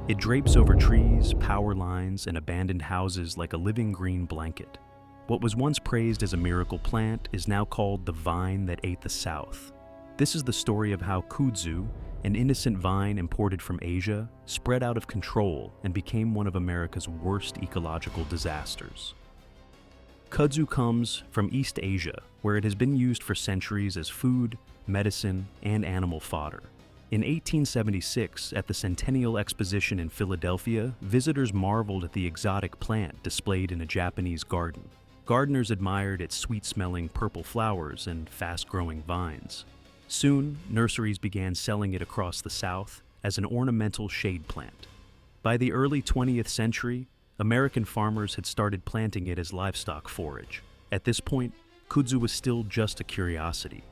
It drapes over trees, power lines, and abandoned houses like a living green blanket. What was once praised as a miracle plant is now called the vine that ate the South. This is the story of how Kudzu, an innocent vine imported from Asia, spread out of control and became one of America's worst ecological disasters. Kudzu comes from East Asia, where it has been used for centuries as food, medicine, and animal fodder. In 1876, at the Centennial Exposition in Philadelphia, visitors marveled at the exotic plant displayed in a Japanese garden. Gardeners admired its sweet-smelling purple flowers and fast-growing vines. Soon, nurseries began selling it across the South as an ornamental shade plant. By the early 20th century, American farmers had started planting it as livestock forage. At this point, Kudzu was still just a curiosity.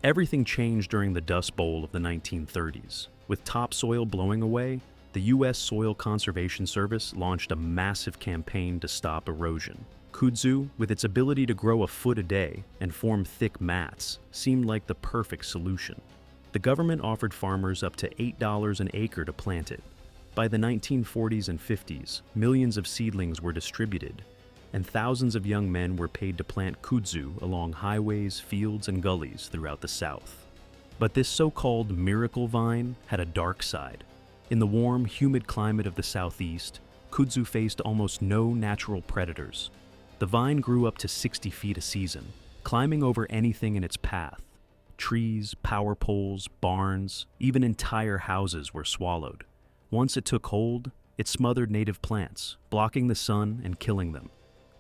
Everything changed during the Dust Bowl of the 1930s. With topsoil blowing away, the U.S. Soil Conservation Service launched a massive campaign to stop erosion. Kudzu, with its ability to grow a foot a day and form thick mats, seemed like the perfect solution. The government offered farmers up to $8 an acre to plant it. By the 1940s and 50s, millions of seedlings were distributed, and thousands of young men were paid to plant kudzu along highways, fields, and gullies throughout the South. But this so-called miracle vine had a dark side. In the warm, humid climate of the Southeast, kudzu faced almost no natural predators. The vine grew up to 60 feet a season, climbing over anything in its path. Trees, power poles, barns, even entire houses were swallowed. Once it took hold, it smothered native plants, blocking the sun and killing them.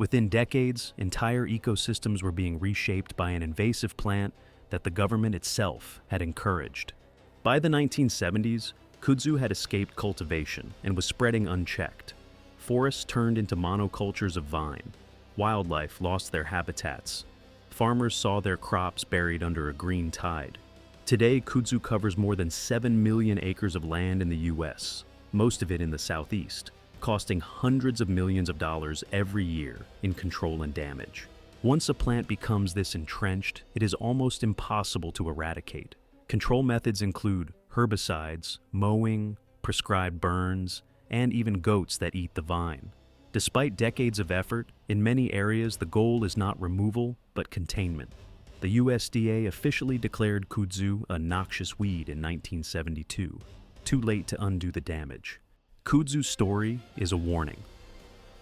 Within decades, entire ecosystems were being reshaped by an invasive plant that the government itself had encouraged. By the 1970s, kudzu had escaped cultivation and was spreading unchecked. Forests turned into monocultures of vine. Wildlife lost their habitats. Farmers saw their crops buried under a green tide. Today, kudzu covers more than 7 million acres of land in the U.S., most of it in the Southeast, costing hundreds of millions of dollars every year in control and damage. Once a plant becomes this entrenched, it is almost impossible to eradicate. Control methods include herbicides, mowing, prescribed burns, and even goats that eat the vine. Despite decades of effort, in many areas the goal is not removal, but containment. The USDA officially declared kudzu a noxious weed in 1972, too late to undo the damage. Kudzu's story is a warning.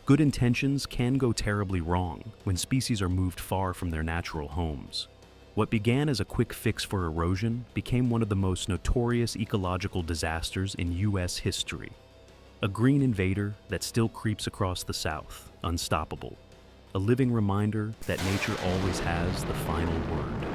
Good intentions can go terribly wrong when species are moved far from their natural homes. What began as a quick fix for erosion became one of the most notorious ecological disasters in U.S. history. A green invader that still creeps across the South, unstoppable. A living reminder that nature always has the final word.